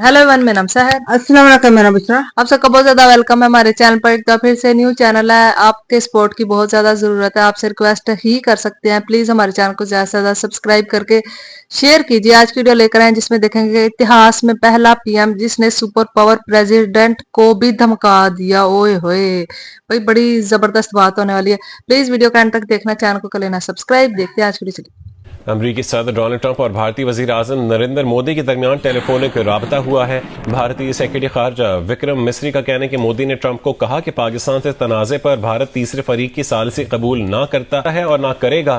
Hello everyone, मेरा नाम सहर। अस्सलाम वालेकुम मेरा बुशरा। आप सबका बहुत ज्यादा वेलकम है हमारे चैनल पर। एक बार फिर से न्यू चैनल है, आपके सपोर्ट की बहुत ज्यादा जरूरत है। आपसे रिक्वेस्ट ही कर सकते हैं, प्लीज हमारे चैनल को ज्यादा से ज्यादा सब्सक्राइब करके शेयर कीजिए। आज की वीडियो लेकर आए जिसमें देखेंगे इतिहास में पहला पीएम जिसने सुपर पावर प्रेसिडेंट को भी धमका दिया। ओए होए भाई, बड़ी जबरदस्त बात होने वाली है। प्लीज वीडियो का एंड तक देखना, चैनल को कर लेना सब्सक्राइब। देखते हैं आज की वीडियो। चलिए। अमरीकी सदर डोनाल्ड ट्रंप और भारतीय वजीर आजम नरेंद्र मोदी के दरमियान टेलीफोनिक राबता हुआ है। भारतीय सेक्रेटरी खारजा विक्रम मिस्री का कहना है कि मोदी ने ट्रंप को कहा कि पाकिस्तान से तनाज़े पर भारत तीसरे फरीक की सालिसी कबूल ना करता है और ना करेगा।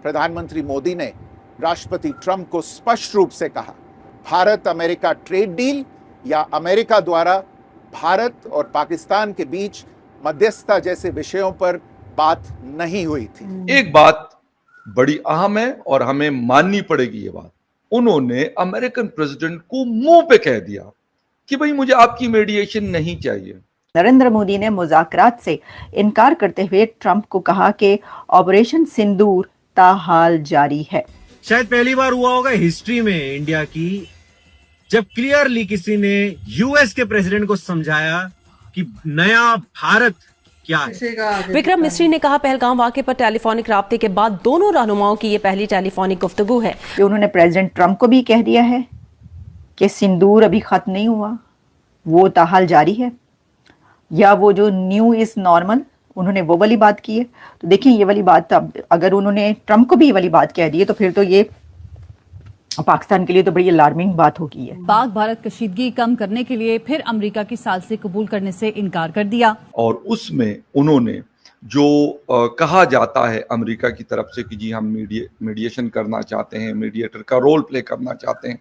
प्रधानमंत्री मोदी ने राष्ट्रपति ट्रंप को स्पष्ट रूप से कहा, भारत अमेरिका ट्रेड डील या अमेरिका द्वारा भारत और पाकिस्तान के बीच मध्यस्थता जैसे विषयों पर बात नहीं हुई थी। एक बात बड़ी अहम है और हमें माननी पड़ेगी ये बात। उन्होंने अमेरिकन प्रेसिडेंट को मुंह पे कह दिया कि भाई मुझे आपकी मीडिएशन नहीं चाहिए। नरेंद्र मोदी ने मुज़ाकरात से इनकार करते हुए ट्रंप को कहा कि ऑपरेशन सिंदूर ताहाल जारी है। शायद पहली बार हुआ होगा हिस्ट्री में इंडिया की जब क्लियरली किसी ने यूएस के प्रेसिडेंट को समझाया कि नया भारत क्या है। विक्रम मिस्री ने कहा, पहलगाम वाक़े पर टेलीफोनिक राब्ते के बाद दोनों रहनुमाओं की ये पहली टेलीफोनिक गुफ्तगू है। उन्होंने प्रेसिडेंट ट्रंप को भी कह दिया है कि सिंदूर अभी खत्म नहीं हुआ, वो ताहाल जारी है, या वो जो न्यू इज नॉर्मल, उन्होंने वो वाली बात की है। तो देखिए ये वाली बात, अब अगर उन्होंने ट्रंप को भी ये वाली बात कह दी है तो फिर तो ये पाकिस्तान के लिए तो बड़ी अलार्मिंग बात होगी है। पाक भारत कशीदगी कम करने के लिए फिर अमेरिका की सालिसी कबूल करने से इनकार कर दिया और उसमें उन्होंने जो कहा जाता है अमेरिका की तरफ से कि जी हम मीडिएशन करना चाहते हैं, मीडिएटर का रोल प्ले करना चाहते हैं,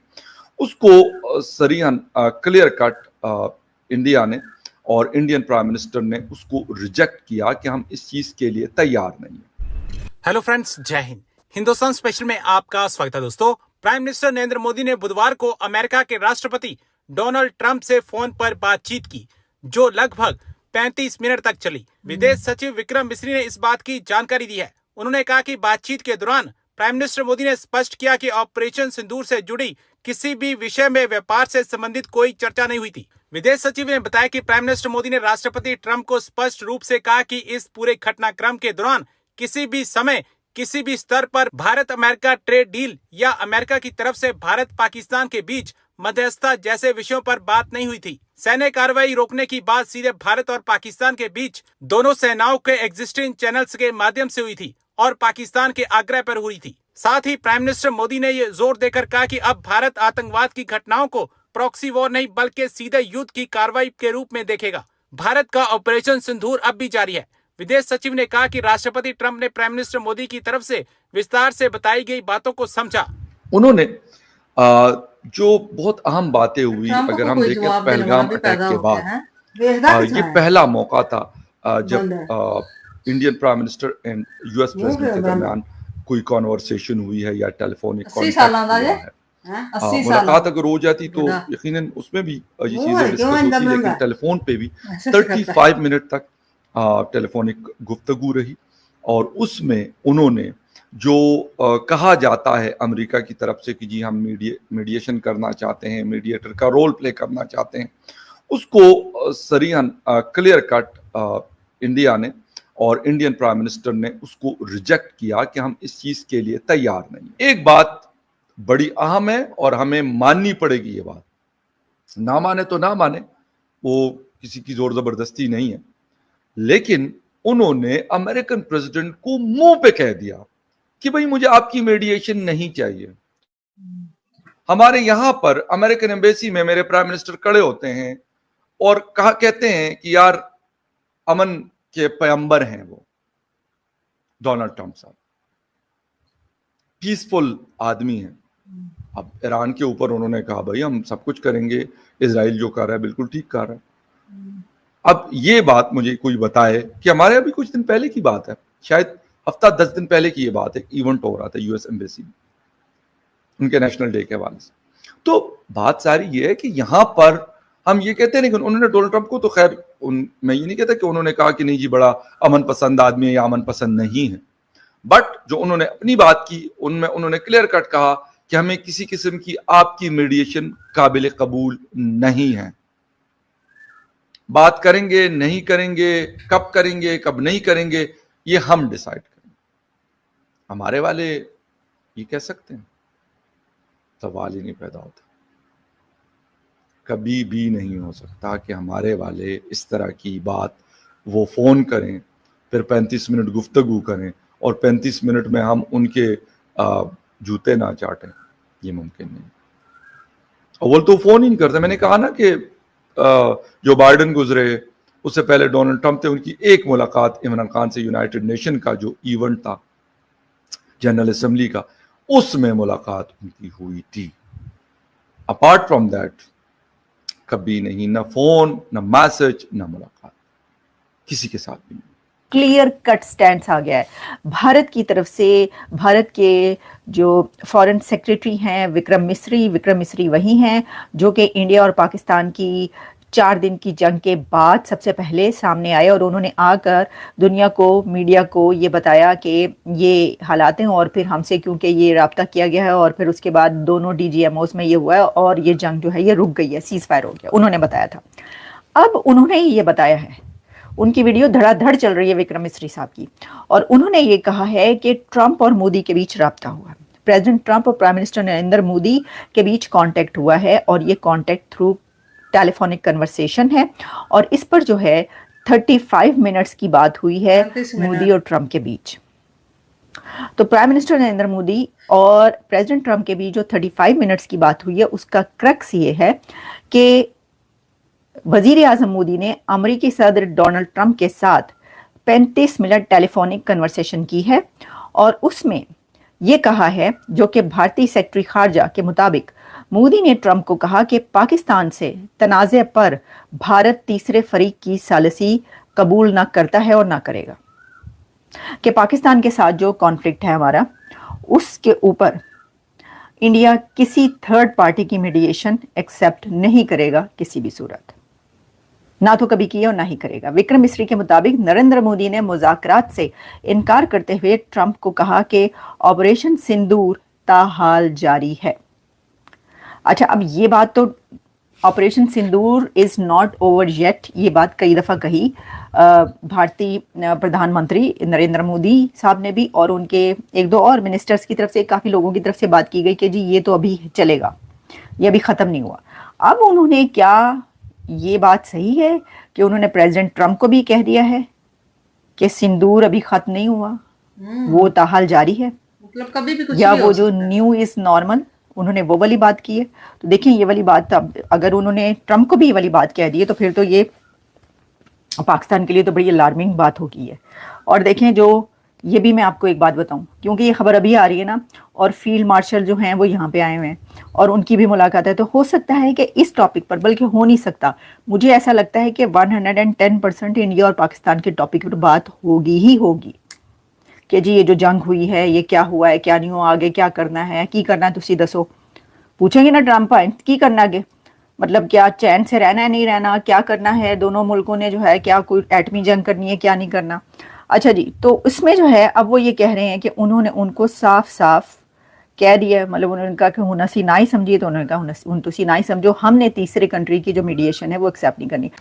उसको सरीहन क्लियर कट इंडिया ने और इंडियन प्राइम मिनिस्टर ने उसको रिजेक्ट किया कि हम इस चीज के लिए तैयार नहीं है। हेलो फ्रेंड्स, जय हिंद। हिंदुस्तान स्पेशल में आपका स्वागत है दोस्तों। प्राइम मिनिस्टर नरेंद्र मोदी ने बुधवार को अमेरिका के राष्ट्रपति डोनाल्ड ट्रंप से फोन पर बातचीत की, जो लगभग 35 मिनट तक चली। विदेश सचिव विक्रम मिस्री ने इस बात की जानकारी दी है। उन्होंने कहा कि बातचीत के दौरान प्राइम मिनिस्टर मोदी ने स्पष्ट किया कि ऑपरेशन सिंदूर से जुड़ी किसी भी विषय में व्यापार से संबंधित कोई चर्चा नहीं हुई थी। विदेश सचिव ने बताया कि प्राइम मिनिस्टर मोदी ने राष्ट्रपति ट्रंप को स्पष्ट रूप से कहा कि इस पूरे घटनाक्रम के दौरान किसी भी समय किसी भी स्तर पर भारत अमेरिका ट्रेड डील या अमेरिका की तरफ से भारत पाकिस्तान के बीच मध्यस्थता जैसे विषयों पर बात नहीं हुई थी। सैन्य कार्रवाई रोकने की बात सीधे भारत और पाकिस्तान के बीच दोनों सेनाओं के एग्जिस्टिंग चैनल्स के माध्यम से हुई थी और पाकिस्तान के आग्रह पर हुई थी। साथ ही प्राइम मिनिस्टर मोदी ने ये जोर देकर कहा कि अब भारत आतंकवाद की घटनाओं को प्रॉक्सी वॉर नहीं बल्कि सीधे युद्ध की कार्रवाई के रूप में देखेगा। भारत का ऑपरेशन सिंदूर अब भी जारी है। विदेश सचिव ने कहा कि राष्ट्रपति ट्रंप ने प्राइम मिनिस्टर मोदी की तरफ से विस्तार से बताई गई बातों को समझा। उन्होंने जो बहुत अहम बातें हुई, अगर हम देखें तो पहलगाम अटैक के बाद ये पहला मौका था जब Indian prime minister and US president के दरमियान कोई कॉन्वर्सेशन हुई है या टेलीफोनिक कॉन्टैक्ट हुआ है। मुलाकात अगर हो जाती तो यकीनन उसमें भी ये चीजें डिस्कस होती, लेकिन टेलीफोन पे भी 35 मिनट तक टेलीफोनिक गुफ्तगू रही और उसमें उन्होंने जो कहा जाता है अमेरिका की तरफ से कि जी हम मीडिएशन करना चाहते हैं, मीडिएटर का रोल प्ले करना चाहते हैं, उसको सरीहन क्लियर कट इंडिया ने और इंडियन प्राइम मिनिस्टर ने उसको रिजेक्ट किया कि हम इस चीज के लिए तैयार नहीं। एक बात बड़ी अहम है और हमें माननी पड़ेगी ये बात। ना माने तो ना माने, वो किसी की जोर जबरदस्ती नहीं है, लेकिन उन्होंने अमेरिकन प्रेसिडेंट को मुंह पे कह दिया कि भाई मुझे आपकी मीडिएशन नहीं चाहिए। हमारे यहां पर अमेरिकन एम्बेसी में मेरे प्राइम मिनिस्टर खड़े होते हैं और कहते हैं कि यार अमन के पैगंबर हैं वो डोनाल्ड ट्रंप साहब, पीसफुल आदमी हैं। अब ईरान के ऊपर उन्होंने कहा भाई हम सब कुछ करेंगे, इजराइल जो कर रहा है बिल्कुल ठीक कर रहा है। अब ये बात मुझे कोई बताए कि हमारे अभी कुछ दिन पहले की बात है, शायद हफ्ता 10 दिन पहले की ये बात है, इवेंट हो रहा था यूएस एम्बेसी में उनके नेशनल डे के हवाले से। तो बात सारी ये है कि यहां पर हम ये कहते हैं, लेकिन उन्होंने डोनाल्ड ट्रंप को तो खैर मैं ये नहीं कहता कि उन्होंने कहा कि नहीं जी बड़ा अमन पसंद आदमी है या अमन पसंद नहीं है, बट जो उन्होंने अपनी बात की उनमें उन्होंने क्लियर कट कहा कि हमें किसी किस्म की आपकी मीडिएशन काबिल कबूल नहीं है। बात करेंगे, नहीं करेंगे, कब नहीं करेंगे, ये हम डिसाइड करेंगे। हमारे वाले ये कह सकते हैं? सवाल ही नहीं पैदा होता। कभी भी नहीं हो सकता कि हमारे वाले इस तरह की बात वो फोन करें, फिर 35 मिनट गुफ्तगू करें और 35 मिनट में हम उनके जूते ना चाटें। ये मुमकिन नहीं। अव्वल तो फोन ही नहीं करते। मैंने कहा ना कि जो बाइडेन गुजरे, उससे पहले डोनाल्ड ट्रंप थे, उनकी एक मुलाकात इमरान खान से यूनाइटेड नेशन का जो इवेंट था जनरल असेंबली का, उसमें मुलाकात उनकी हुई थी। अपार्ट फ्रॉम दैट कभी नहीं, ना फोन, ना मैसेज, ना मुलाकात, किसी के साथ भी नहीं। क्लियर कट स्टैंड आ गया है भारत की तरफ से। भारत के जो फॉरेन सेक्रेटरी हैं विक्रम मिस्री वही हैं जो कि इंडिया और पाकिस्तान की 4 दिन की जंग के बाद सबसे पहले सामने आए और उन्होंने आकर दुनिया को, मीडिया को ये बताया कि ये हालात हैं और फिर हमसे क्योंकि ये राब्ता किया गया है और फिर उसके बाद दोनों DGMOs में ये हुआ है और ये जंग जो है ये रुक गई है, सीज फायर हो गया, उन्होंने बताया था। अब उन्होंने ये बताया है, उनकी वीडियो धड़ाधड़ चल रही है विक्रम मिस्री साहब की, और उन्होंने ये कहा है कि ट्रंप और मोदी के बीच राब्ता हुआ है। प्रेसिडेंट ट्रंप और प्राइम मिनिस्टर नरेंद्र मोदी के बीच कांटेक्ट हुआ है और ये कांटेक्ट थ्रू टेलीफोनिक कन्वर्सेशन है और इस पर जो है 35 मिनट्स की बात हुई है मोदी और ट्रंप के बीच। तो प्राइम मिनिस्टर नरेंद्र मोदी और प्रेसिडेंट ट्रंप के बीच जो 35 मिनट्स की बात हुई है उसका क्रक्स ये है कि वजीर आजम मोदी ने अमेरिकी सदर डोनाल्ड ट्रंप के साथ 35 मिनट टेलीफोनिक कन्वर्सेशन की है और उसमें यह कहा है, जो कि भारतीय सेक्रेटरी खारजा के मुताबिक मोदी ने ट्रंप को कहा कि पाकिस्तान से तनाज़े पर भारत तीसरे फरीक की सालिसी कबूल ना करता है और ना करेगा, कि पाकिस्तान के साथ जो कॉन्फ्लिक्ट है हमारा, उसके ऊपर इंडिया किसी थर्ड पार्टी की मीडिएशन एक्सेप्ट नहीं करेगा किसी भी सूरत, ना तो कभी किया और ना ही करेगा। विक्रम मिस्री के मुताबिक नरेंद्र मोदी ने मुज़ाकरात से इनकार करते हुए ट्रंप को कहा कि ऑपरेशन सिंदूर ताहाल जारी है। अच्छा, अब ये बात तो operation Sindoor is not over yet, ये बात कई दफ़ा कही भारतीय प्रधानमंत्री नरेंद्र मोदी साहब ने भी, और उनके 1-2 और मिनिस्टर्स की तरफ से, काफ़ी लोगों की तरफ से बात की गई कि जी ये तो अभी चलेगा, ये अभी ख़त्म नहीं हुआ। अब उन्होंने क्या, ये बात सही है कि उन्होंने प्रेसिडेंट ट्रंप को भी कह दिया है कि सिंदूर अभी खत्म नहीं हुआ, वो ताहाल जारी है, मतलब कभी भी कुछ या भी वो जो न्यू इज नॉर्मल, उन्होंने वो वाली बात की है। तो देखिए ये वाली बात, अब अगर उन्होंने ट्रंप को भी ये वाली बात कह दी है तो फिर तो ये पाकिस्तान के लिए तो बड़ी अलार्मिंग बात होगी है। और देखें, जो ये भी मैं आपको एक बात बताऊं, क्योंकि ये खबर अभी आ रही है ना, और फील्ड मार्शल जो हैं वो यहाँ पे आए हुए हैं और उनकी भी मुलाकात है, तो हो सकता है कि इस टॉपिक पर, बल्कि हो नहीं सकता, मुझे ऐसा लगता है कि 110% इंडिया और पाकिस्तान के टॉपिक पर बात होगी ही होगी कि जी ये जो जंग हुई है ये क्या हुआ है, क्या नहीं हुआ, आगे क्या करना है, की करना है, तुसी दसो। पूछेंगे ना ट्रंप की करना आगे, मतलब क्या चैन से रहना है, नहीं रहना, क्या करना है, दोनों मुल्कों ने जो है क्या कोई एटमी जंग करनी है, क्या नहीं करना। अच्छा जी, तो इसमें जो है अब वो ये कह रहे हैं कि उन्होंने उनको साफ साफ कह दिया, मतलब उन्होंने कहा कि हुनसी ना ही समझिए, तो उन्होंने कहा हुनसी ना ही समझो, हमने तीसरे कंट्री की जो मीडिएशन है वो एक्सेप्ट नहीं करनी।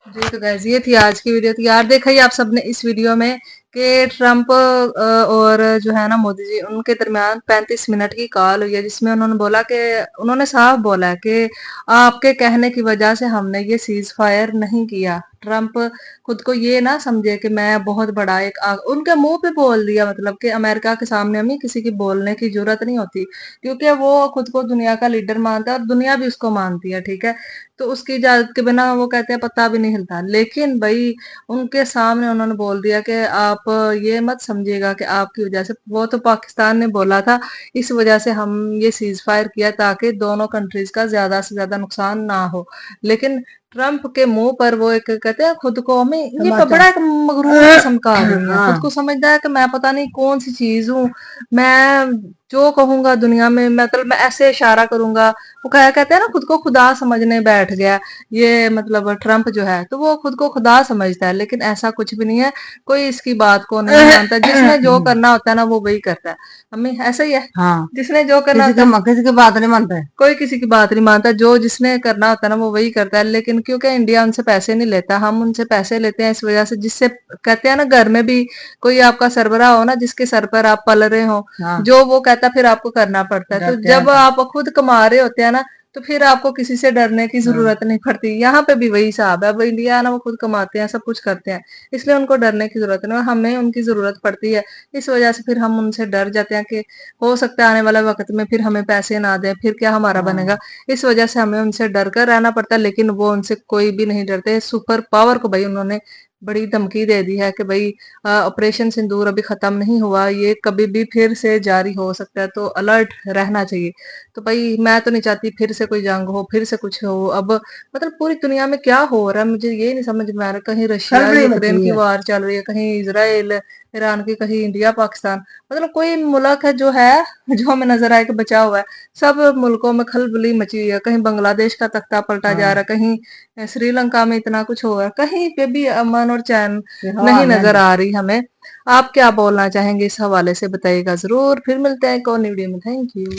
जी, तो गाइस ये थी आज की वीडियो। तो यार देखा ही आप सबने इस वीडियो में कि ट्रंप और जो है ना मोदी जी, उनके दरमियान 35 मिनट की कॉल हुई है, जिसमें उन्होंने बोला कि, उन्होंने साफ बोला है कि आपके कहने की वजह से हमने ये सीज फायर नहीं किया। ट्रंप खुद को ये ना समझे कि मैं बहुत बड़ा एक उनके मुंह पे बोल दिया, मतलब कि अमेरिका के सामने हमें किसी की बोलने की जरूरत नहीं होती, क्योंकि वो खुद को दुनिया का लीडर मानता है और दुनिया भी उसको मानती है, ठीक है। तो उसकी इजाजत के बिना वो कहते हैं पता भी नहीं हिलता। लेकिन भाई उनके सामने उन्होंने बोल दिया कि आप ये मत समझिएगा कि आपकी वजह से, वो तो पाकिस्तान ने बोला था इस वजह से हम ये सीज फायर किया ताकि दोनों कंट्रीज का ज्यादा से ज्यादा नुकसान ना हो। लेकिन ट्रंप के मुंह पर वो एक कहते हैं खुद को, हमें ये बड़ा एक मगरूर किस्म का आदमी है, खुद को समझता है कि मैं पता नहीं कौन सी चीज हूँ, मैं जो कहूंगा दुनिया में, मतलब मैं ऐसे इशारा करूंगा। वो कहते हैं ना खुद को खुदा समझने बैठ गया ये, मतलब ट्रम्प जो है, तो वो खुद को खुदा समझता है, लेकिन ऐसा कुछ भी नहीं है। कोई इसकी बात को नहीं मानता, जिसने जो करना होता है ना वो वही करता है। हमें ऐसा ही है, हाँ, जिसने जो करना किसी की बात नहीं मानता है, कोई किसी की बात नहीं मानता, जो जिसने करना होता है ना वो वही करता है। लेकिन क्योंकि इंडिया उनसे पैसे नहीं लेता, हम उनसे पैसे लेते हैं, इस वजह से, जिससे कहते हैं ना घर में भी कोई आपका सरबराह हो ना, जिसके सर पर आप पल रहे हो, हाँ, जो वो कहता फिर आपको करना पड़ता है। तो जब आप खुद कमा रहे होते हैं ना, तो फिर आपको किसी से डरने की जरूरत नहीं पड़ती। यहाँ पे भी वही हिसाब है। अब इंडिया है ना, वो खुद कमाते हैं, सब कुछ करते हैं, इसलिए उनको डरने की जरूरत नहीं, हमें उनकी जरूरत पड़ती है। इस वजह से फिर हम उनसे डर जाते हैं कि हो सकता है आने वाले वक्त में फिर हमें पैसे ना दें, फिर क्या हमारा बनेगा। इस वजह से हमें उनसे डर कर रहना पड़ता है, लेकिन वो उनसे कोई भी नहीं डरते। सुपर पावर को भाई उन्होंने बड़ी धमकी दे दी है कि भाई ऑपरेशन सिंदूर अभी खत्म नहीं हुआ, ये कभी भी फिर से जारी हो सकता है, तो अलर्ट रहना चाहिए। तो भाई मैं तो नहीं चाहती फिर से कोई जंग हो, फिर से कुछ हो। अब मतलब पूरी दुनिया में क्या हो रहा है मुझे ये नहीं समझ में आ रहा। कहीं रशिया यूक्रेन की वार चल रही है, कहीं इजराइल ईरान की, कहीं इंडिया पाकिस्तान, मतलब कोई मुल्क है जो हमें नजर आए कि बचा हुआ है। सब मुल्कों में खलबली मची हुई है, कहीं बांग्लादेश का तख्ता पलटा जा रहा है, कहीं श्रीलंका में इतना कुछ हो रहा है, कहीं पे भी अमन और चैन नहीं नजर आ रही हमें। आप क्या बोलना चाहेंगे इस हवाले से, बताइएगा जरूर। फिर मिलते हैं एक और वीडियो में। Thank you.